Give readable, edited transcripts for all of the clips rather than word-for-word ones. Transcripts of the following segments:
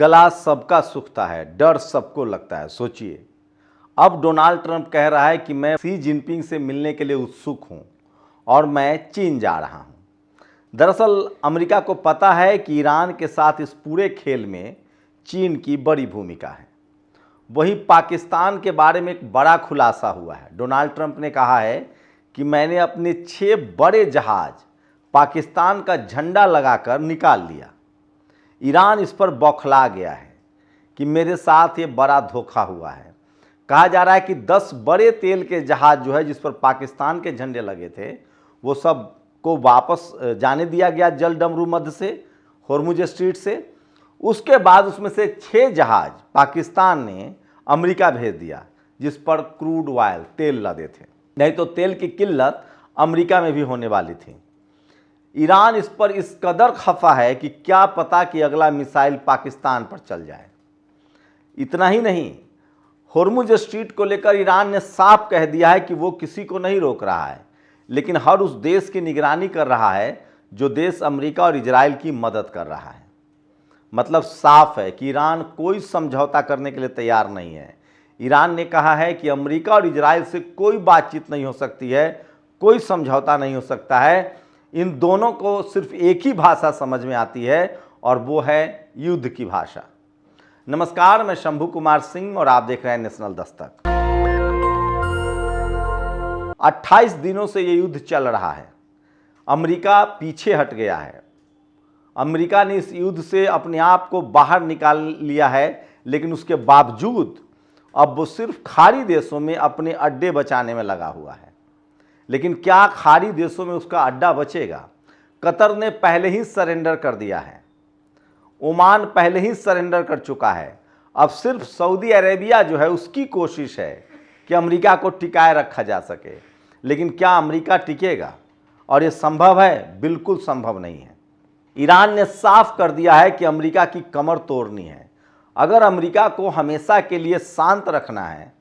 गला सबका सूखता है, डर सबको लगता है। सोचिए, अब डोनाल्ड ट्रंप कह रहा है कि मैं शी जिनपिंग से मिलने के लिए उत्सुक हूं और मैं चीन जा रहा हूं। दरअसल अमेरिका को पता है कि ईरान के साथ इस पूरे खेल में चीन की बड़ी भूमिका है। वहीं पाकिस्तान के बारे में एक बड़ा खुलासा हुआ है। डोनाल्ड ट्रंप ने कहा है कि मैंने अपने 6 बड़े जहाज पाकिस्तान का झंडा लगाकर निकाल लिया। ईरान इस पर बौखला गया है कि मेरे साथ ये बड़ा धोखा हुआ है। कहा जा रहा है कि 10 बड़े तेल के जहाज जो है जिस पर पाकिस्तान के झंडे लगे थे वो सब को वापस जाने दिया गया जल डमरू मध्य से, होर्मुज स्ट्रीट से। उसके बाद उसमें से 6 जहाज पाकिस्तान ने अमेरिका भेज दिया जिस पर क्रूड ऑयल तेल लदे थे, नहीं तो तेल की किल्लत अमेरिका में भी होने वाली थी। ईरान इस पर इस कदर खफा है कि क्या पता कि अगला मिसाइल पाकिस्तान पर चल जाए। इतना ही नहीं, होर्मुज स्ट्रीट को लेकर ईरान ने साफ कह दिया है कि वो किसी को नहीं रोक रहा है, लेकिन हर उस देश की निगरानी कर रहा है जो देश अमेरिका और इजराइल की मदद कर रहा है। मतलब साफ है कि ईरान कोई समझौता करने के लिए तैयार नहीं है। ईरान ने कहा है कि अमेरिका और इजराइल से कोई बातचीत नहीं हो सकती है, कोई समझौता नहीं हो सकता है। इन दोनों को सिर्फ एक ही भाषा समझ में आती है और वो है युद्ध की भाषा। नमस्कार, मैं शंभू कुमार सिंह और आप देख रहे हैं नेशनल दस्तक। 28 दिनों से ये युद्ध चल रहा है। अमेरिका पीछे हट गया है। अमेरिका ने इस युद्ध से अपने आप को बाहर निकाल लिया है, लेकिन उसके बावजूद अब वो सिर्फ खाड़ी देशों में अपने अड्डे बचाने में लगा हुआ है। लेकिन क्या खाड़ी देशों में उसका अड्डा बचेगा? कतर ने पहले ही सरेंडर कर दिया है, ओमान पहले ही सरेंडर कर चुका है। अब सिर्फ सऊदी अरेबिया जो है उसकी कोशिश है कि अमेरिका को टिकाए रखा जा सके। लेकिन क्या अमेरिका टिकेगा? और ये संभव है? बिल्कुल संभव नहीं है। ईरान ने साफ कर दिया है कि अमेरिका की कमर तोड़नी है। अगर अमेरिका को हमेशा के लिए शांत रखना है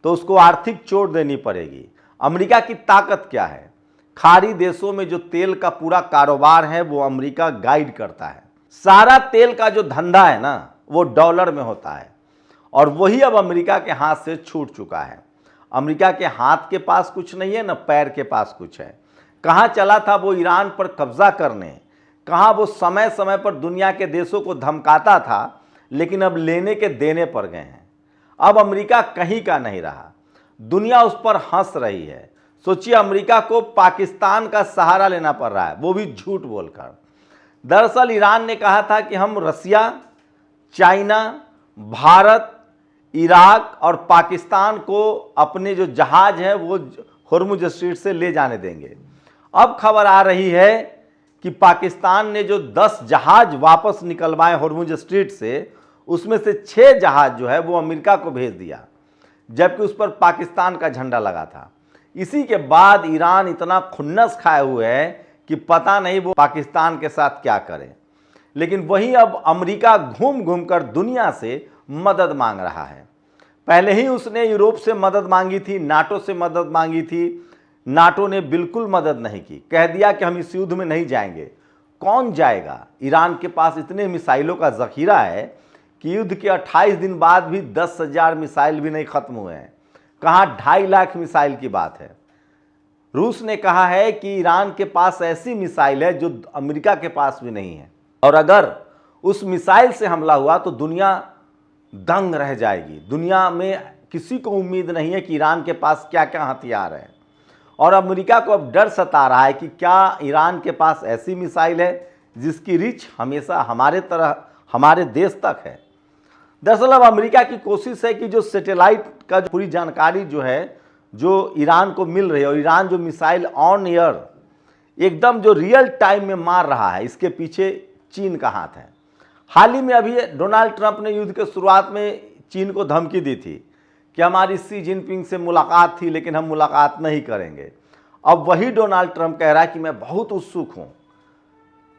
तो उसको आर्थिक चोट देनी पड़ेगी। अमेरिका की ताकत क्या है? खाड़ी देशों में जो तेल का पूरा कारोबार है वो अमेरिका गाइड करता है। सारा तेल का जो धंधा है ना वो डॉलर में होता है और वही अब अमेरिका के हाथ से छूट चुका है। अमेरिका के हाथ के पास कुछ नहीं है, न पैर के पास कुछ है। कहाँ चला था वो ईरान पर कब्जा करने? कहाँ वो समय समय पर दुनिया के देशों को धमकाता था, लेकिन अब लेने के देने पर गए हैं। अब अमेरिका कहीं का नहीं रहा। दुनिया उस पर हंस रही है। सोचिए, अमेरिका को पाकिस्तान का सहारा लेना पड़ रहा है, वो भी झूठ बोलकर। दरअसल ईरान ने कहा था कि हम रसिया, चाइना, भारत, इराक और पाकिस्तान को अपने जो जहाज हैं वो होर्मुज स्ट्रीट से ले जाने देंगे। अब खबर आ रही है कि पाकिस्तान ने जो 10 जहाज वापस निकलवाए होर्मुज स्ट्रीट से, उसमें से 6 जहाज जो है वो अमेरिका को भेज दिया, जबकि उस पर पाकिस्तान का झंडा लगा था। इसी के बाद ईरान इतना खुन्नस खाए हुए है कि पता नहीं वो पाकिस्तान के साथ क्या करे। लेकिन वहीं अब अमेरिका घूम घूम कर दुनिया से मदद मांग रहा है। पहले ही उसने यूरोप से मदद मांगी थी, नाटो से मदद मांगी थी। नाटो ने बिल्कुल मदद नहीं की, कह दिया कि हम इस युद्ध में नहीं जाएंगे। कौन जाएगा? ईरान के पास इतने मिसाइलों का जखीरा है कि युद्ध के 28 दिन बाद भी 10,000 मिसाइल भी नहीं खत्म हुए हैं। कहाँ 2.5 लाख मिसाइल की बात है। रूस ने कहा है कि ईरान के पास ऐसी मिसाइल है जो अमेरिका के पास भी नहीं है, और अगर उस मिसाइल से हमला हुआ तो दुनिया दंग रह जाएगी। दुनिया में किसी को उम्मीद नहीं है कि ईरान के पास क्या क्या हथियार है। और अमेरिका को अब डर सता रहा है कि क्या ईरान के पास ऐसी मिसाइल है जिसकी रीच हमेशा हमारे देश तक है। दरअसल अब अमेरिका की कोशिश है कि जो सैटेलाइट का पूरी जानकारी जो है जो ईरान को मिल रही है, और ईरान जो मिसाइल ऑन एयर एकदम जो रियल टाइम में मार रहा है, इसके पीछे चीन का हाथ है। हाल ही में अभी डोनाल्ड ट्रंप ने युद्ध के शुरुआत में चीन को धमकी दी थी कि हमारी शी जिनपिंग से मुलाकात थी लेकिन हम मुलाकात नहीं करेंगे। अब वही डोनाल्ड ट्रंप कह रहा है कि मैं बहुत उत्सुक हूँ,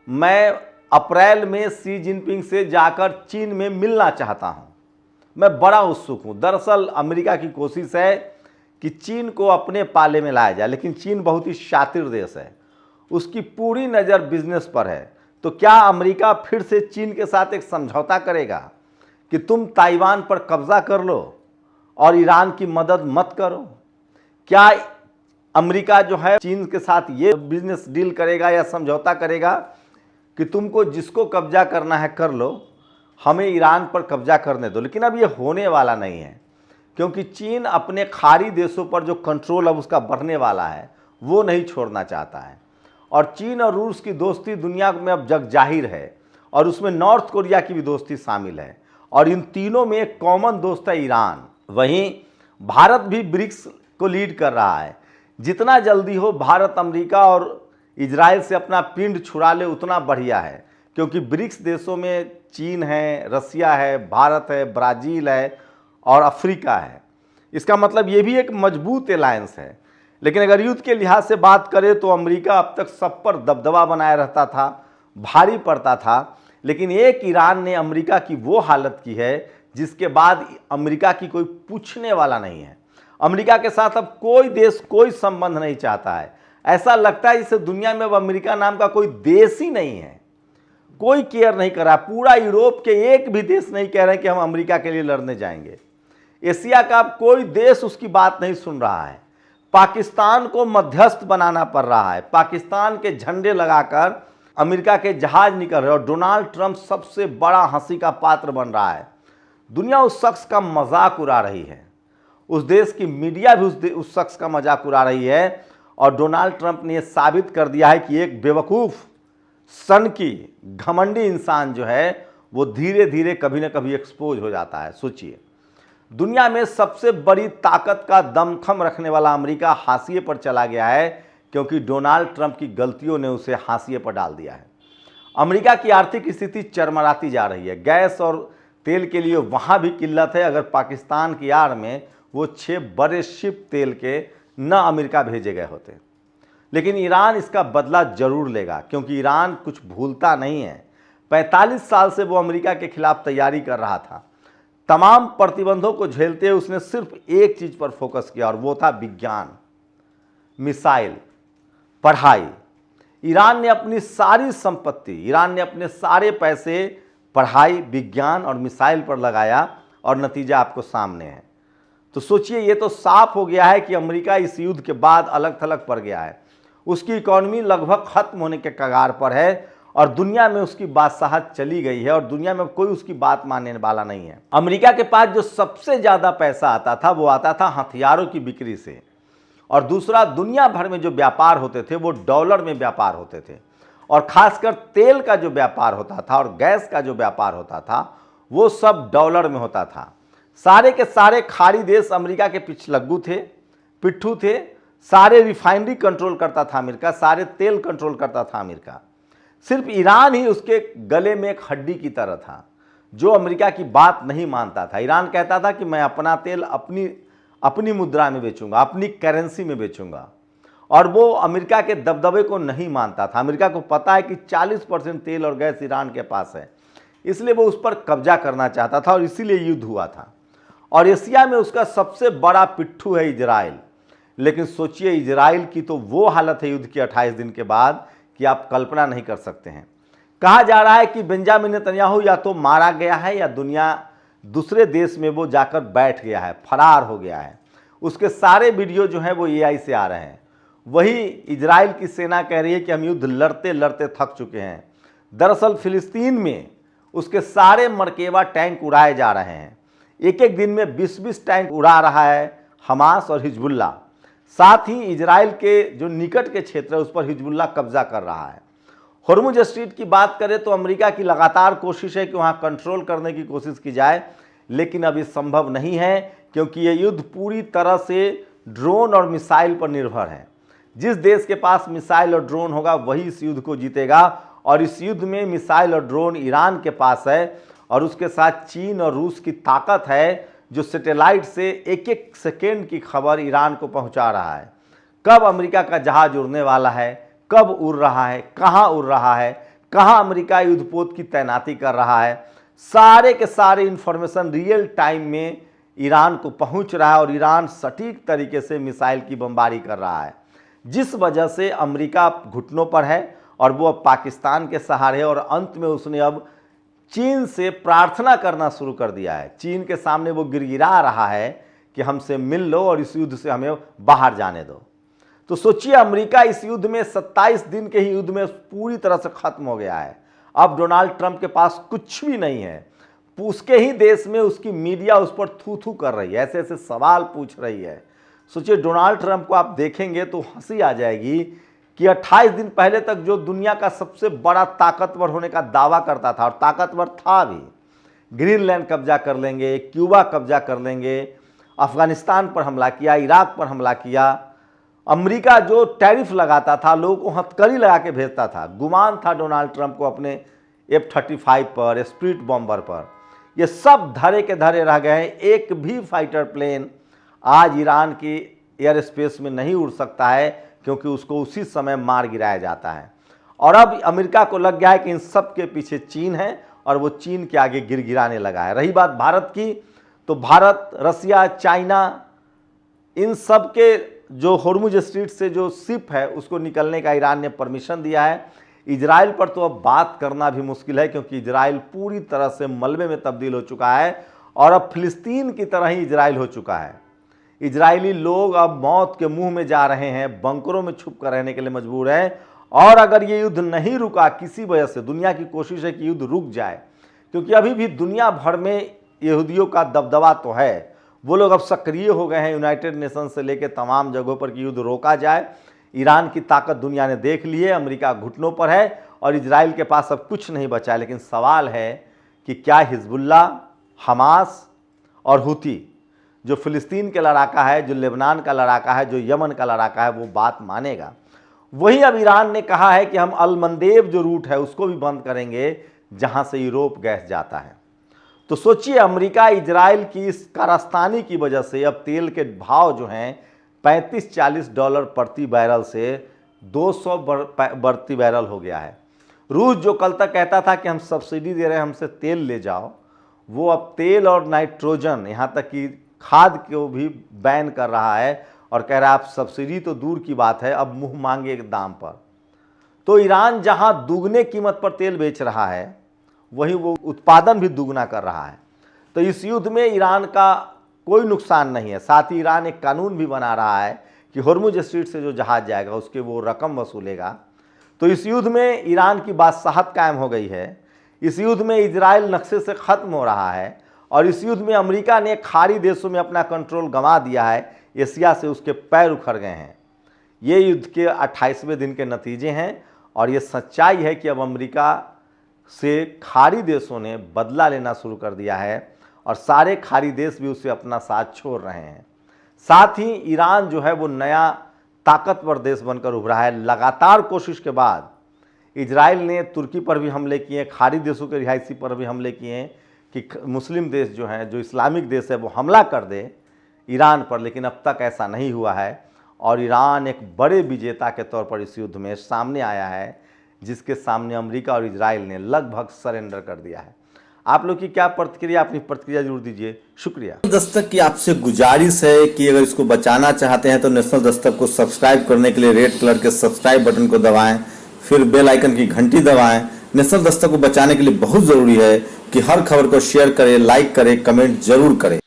मैं अप्रैल में शी जिनपिंग से जाकर चीन में मिलना चाहता हूँ, मैं बड़ा उत्सुक हूँ। दरअसल अमेरिका की कोशिश है कि चीन को अपने पाले में लाया जाए, लेकिन चीन बहुत ही शातिर देश है, उसकी पूरी नज़र बिजनेस पर है। तो क्या अमेरिका फिर से चीन के साथ एक समझौता करेगा? कि तुम ताइवान पर कब्जा कर लो और ईरान की मदद मत करो? क्या अमेरिका जो है चीन के साथ ये बिजनेस डील करेगा या समझौता करेगा कि तुमको जिसको कब्जा करना है कर लो, हमें ईरान पर कब्जा करने दो? लेकिन अब ये होने वाला नहीं है, क्योंकि चीन अपने खाड़ी देशों पर जो कंट्रोल अब उसका बढ़ने वाला है वो नहीं छोड़ना चाहता है। और चीन और रूस की दोस्ती दुनिया में अब जग जाहिर है, और उसमें नॉर्थ कोरिया की भी दोस्ती शामिल है, और इन तीनों में एक कॉमन दोस्त है ईरान। वहीं भारत भी ब्रिक्स को लीड कर रहा है। जितना जल्दी हो भारत अमेरिका और इजराइल से अपना पिंड छुड़ा ले उतना बढ़िया है, क्योंकि ब्रिक्स देशों में चीन है, रसिया है, भारत है, ब्राज़ील है और अफ्रीका है। इसका मतलब ये भी एक मजबूत अलायंस है। लेकिन अगर युद्ध के लिहाज से बात करें तो अमेरिका अब तक सब पर दबदबा बनाए रहता था, भारी पड़ता था। लेकिन एक ईरान ने अमेरिका की वो हालत की है जिसके बाद अमेरिका की कोई पूछने वाला नहीं है। अमेरिका के साथ अब कोई देश कोई संबंध नहीं चाहता है। ऐसा लगता है जैसे दुनिया में अब अमेरिका नाम का कोई देश ही नहीं है। कोई केयर नहीं कर रहा। पूरा यूरोप के एक भी देश नहीं कह रहे कि हम अमेरिका के लिए लड़ने जाएंगे। एशिया का अब कोई देश उसकी बात नहीं सुन रहा है। पाकिस्तान को मध्यस्थ बनाना पड़ रहा है। पाकिस्तान के झंडे लगाकर अमेरिका के जहाज निकल रहे और डोनाल्ड ट्रंप सबसे बड़ा हंसी का पात्र बन रहा है। दुनिया उस शख्स का मजाक उड़ा रही है, उस देश की मीडिया भी उस शख्स का मजाक उड़ा रही है। और डोनाल्ड ट्रंप ने यह साबित कर दिया है कि एक बेवकूफ़, सनकी, घमंडी इंसान जो है वो धीरे धीरे कभी ना कभी एक्सपोज हो जाता है। सोचिए, दुनिया में सबसे बड़ी ताकत का दमखम रखने वाला अमेरिका हाशिए पर चला गया है, क्योंकि डोनाल्ड ट्रंप की गलतियों ने उसे हाशिए पर डाल दिया है। अमेरिका की आर्थिक स्थिति चरमराती जा रही है। गैस और तेल के लिए वहाँ भी किल्लत है। अगर पाकिस्तान की आड़ में वो 6 बड़े शिप तेल के न अमेरिका भेजे गए होते। लेकिन ईरान इसका बदला जरूर लेगा, क्योंकि ईरान कुछ भूलता नहीं है। 45 साल से वो अमेरिका के खिलाफ तैयारी कर रहा था। तमाम प्रतिबंधों को झेलते हुए उसने सिर्फ एक चीज़ पर फोकस किया, और वो था विज्ञान, मिसाइल, पढ़ाई। ईरान ने अपनी सारी संपत्ति, ईरान ने अपने सारे पैसे पढ़ाई, विज्ञान और मिसाइल पर लगाया, और नतीजा आपको सामने है। तो सोचिए, ये तो साफ हो गया है कि अमेरिका इस युद्ध के बाद अलग थलग पड़ गया है। उसकी इकॉनमी लगभग खत्म होने के कगार पर है, और दुनिया में उसकी बादशाहत चली गई है, और दुनिया में कोई उसकी बात मानने वाला नहीं है। अमेरिका के पास जो सबसे ज़्यादा पैसा आता था वो आता था हथियारों की बिक्री से, और दूसरा दुनिया भर में जो व्यापार होते थे वो डॉलर में व्यापार होते थे। और खासकर तेल का जो व्यापार होता था और गैस का जो व्यापार होता था वो सब डॉलर में होता था। सारे के सारे खाड़ी देश अमेरिका के पिछलग्गू थे, पिट्ठू थे। सारे रिफाइनरी कंट्रोल करता था अमेरिका, सारे तेल कंट्रोल करता था अमेरिका। सिर्फ ईरान ही उसके गले में एक हड्डी की तरह था, जो अमेरिका की बात नहीं मानता था। ईरान कहता था कि मैं अपना तेल अपनी मुद्रा में बेचूंगा, अपनी करेंसी में बेचूंगा, और वो अमेरिका के दबदबे को नहीं मानता था। अमेरिका को पता है कि 40% तेल और गैस ईरान के पास है, इसलिए वो उस पर कब्जा करना चाहता था, और इसीलिए युद्ध हुआ था। और एशिया में उसका सबसे बड़ा पिट्ठू है इजराइल। लेकिन सोचिए, इजराइल की तो वो हालत है युद्ध के 28 दिन के बाद कि आप कल्पना नहीं कर सकते हैं। कहा जा रहा है कि बेंजामिन नेतन्याहू या तो मारा गया है या दुनिया दूसरे देश में वो जाकर बैठ गया है, फरार हो गया है। उसके सारे वीडियो जो हैं वो AI से आ रहे हैं। वही इजराइल की सेना कह रही है कि हम युद्ध लड़ते लड़ते थक चुके हैं। दरअसल फिलिस्तीन में उसके सारे मरकेबा टैंक उड़ाए जा रहे हैं। एक एक दिन में 20-20 टैंक उड़ा रहा है हमास और हिजबुल्ला। साथ ही इजराइल के जो निकट के क्षेत्र है उस पर हिजबुल्ला कब्जा कर रहा है। होर्मुज स्ट्रीट की बात करें तो अमेरिका की लगातार कोशिश है कि वहाँ कंट्रोल करने की कोशिश की जाए, लेकिन अभी संभव नहीं है, क्योंकि ये युद्ध पूरी तरह से ड्रोन और मिसाइल पर निर्भर है। जिस देश के पास मिसाइल और ड्रोन होगा वही इस युद्ध को जीतेगा, और इस युद्ध में मिसाइल और ड्रोन ईरान के पास है, और उसके साथ चीन और रूस की ताकत है, जो सैटेलाइट से एक एक सेकेंड की खबर ईरान को पहुंचा रहा है। कब अमेरिका का जहाज उड़ने वाला है, कब उड़ रहा है, कहाँ उड़ रहा है, कहाँ अमेरिका युद्धपोत की तैनाती कर रहा है, सारे के सारे इंफॉर्मेशन रियल टाइम में ईरान को पहुंच रहा है, और ईरान सटीक तरीके से मिसाइल की बमबारी कर रहा है। जिस वजह से अमेरिका घुटनों पर है, और वो अब पाकिस्तान के सहारे है, और अंत में उसने अब चीन से प्रार्थना करना शुरू कर दिया है। चीन के सामने वो गिड़गिड़ा रहा है कि हमसे मिल लो और इस युद्ध से हमें बाहर जाने दो। तो सोचिए, अमेरिका इस युद्ध में 27 दिन के ही युद्ध में पूरी तरह से खत्म हो गया है। अब डोनाल्ड ट्रंप के पास कुछ भी नहीं है। उसके ही देश में उसकी मीडिया उस पर थू थू कर रही है, ऐसे ऐसे सवाल पूछ रही है। सोचिए, डोनाल्ड ट्रंप को आप देखेंगे तो हंसी आ जाएगी कि 28 दिन पहले तक जो दुनिया का सबसे बड़ा ताकतवर होने का दावा करता था, और ताकतवर था भी, ग्रीनलैंड कब्जा कर लेंगे, क्यूबा कब्जा कर लेंगे, अफगानिस्तान पर हमला किया, इराक पर हमला किया, अमेरिका जो टैरिफ लगाता था, लोगों को हथकड़ी लगा के भेजता था, गुमान था डोनाल्ड ट्रंप को अपने F-35 पर, स्प्रिट बॉम्बर पर, ये सब धरे के धरे रह गए हैं। एक भी फाइटर प्लेन आज ईरान की एयर स्पेस में नहीं उड़ सकता है, क्योंकि उसको उसी समय मार गिराया जाता है। और अब अमेरिका को लग गया है कि इन सब के पीछे चीन है, और वो चीन के आगे गिड़गिड़ाने लगा है। रही बात भारत की, तो भारत, रसिया, चाइना, इन सब के जो होर्मुज स्ट्रीट से जो शिप है उसको निकलने का ईरान ने परमिशन दिया है। इजराइल पर तो अब बात करना भी मुश्किल है, क्योंकि इजराइल पूरी तरह से मलबे में तब्दील हो चुका है, और अब फिलिस्तीन की तरह ही इजराइल हो चुका है। इजरायली लोग अब मौत के मुंह में जा रहे हैं, बंकरों में छुप कर रहने के लिए मजबूर हैं। और अगर ये युद्ध नहीं रुका किसी वजह से, दुनिया की कोशिश है कि युद्ध रुक जाए, क्योंकि अभी भी दुनिया भर में यहूदियों का दबदबा तो है। वो लोग अब सक्रिय हो गए हैं यूनाइटेड नेशन से लेकर तमाम जगहों पर कि युद्ध रोका जाए। ईरान की ताकत दुनिया ने देख ली है, अमेरिका घुटनों पर है, और इजराइल के पास अब कुछ नहीं बचा है। लेकिन सवाल है कि क्या हिजबुल्ला, हमास और हुती, जो फिलिस्तीन के लड़ाका है, जो लेबनान का लड़ाका है, जो यमन का लड़ाका है, वो बात मानेगा? वही अब ईरान ने कहा है कि हम अलमंदेब जो रूट है उसको भी बंद करेंगे, जहां से यूरोप गैस जाता है। तो सोचिए, अमेरिका इजराइल की इस कारस्तानी की वजह से अब तेल के भाव जो हैं $35-40 प्रति बैरल से 200 प्रति बैरल हो गया है। रूस जो कल तक कहता था कि हम सब्सिडी दे रहे हैं, हमसे तेल ले जाओ, वो अब तेल और नाइट्रोजन, यहाँ तक कि खाद को भी बैन कर रहा है, और कह रहा है आप सब्सिडी तो दूर की बात है, अब मुंह मांगे दाम पर। तो ईरान जहां दुगने कीमत पर तेल बेच रहा है, वहीं वो उत्पादन भी दुगना कर रहा है। तो इस युद्ध में ईरान का कोई नुकसान नहीं है। साथ ही ईरान एक कानून भी बना रहा है कि होर्मुज स्ट्रीट से जो जहाज जाएगा उसके वो रकम वसूलेगा। तो इस युद्ध में ईरान की बादशाहत कायम हो गई है। इस युद्ध में इजराइल नक्शे से ख़त्म हो रहा है, और इस युद्ध में अमेरिका ने खाड़ी देशों में अपना कंट्रोल गंवा दिया है। एशिया से उसके पैर उखड़ गए हैं। ये युद्ध के 28वें दिन के नतीजे हैं, और ये सच्चाई है कि अब अमेरिका से खाड़ी देशों ने बदला लेना शुरू कर दिया है, और सारे खाड़ी देश भी उससे अपना साथ छोड़ रहे हैं। साथ ही ईरान जो है वो नया ताकतवर देश बनकर उभरा है। लगातार कोशिश के बाद इजराइल ने तुर्की पर भी हमले किए, खाड़ी देशों के रिहायशी पर भी हमले किए कि मुस्लिम देश जो हैं, जो इस्लामिक देश है, वो हमला कर दे ईरान पर, लेकिन अब तक ऐसा नहीं हुआ है। और ईरान एक बड़े विजेता के तौर पर इस युद्ध में सामने आया है, जिसके सामने अमेरिका और इजराइल ने लगभग सरेंडर कर दिया है। आप लोग की क्या प्रतिक्रिया, अपनी प्रतिक्रिया जरूर दीजिए। शुक्रिया। दस्तक की आपसे गुजारिश है कि अगर इसको बचाना चाहते हैं तो नेशनल दस्तक को सब्सक्राइब करने के लिए रेड कलर के सब्सक्राइब बटन को दबाएं, फिर बेल आइकन की घंटी दबाएं। नेशनल दस्तक को बचाने के लिए बहुत जरूरी है कि हर खबर को शेयर करें, लाइक करें, कमेंट जरूर करें।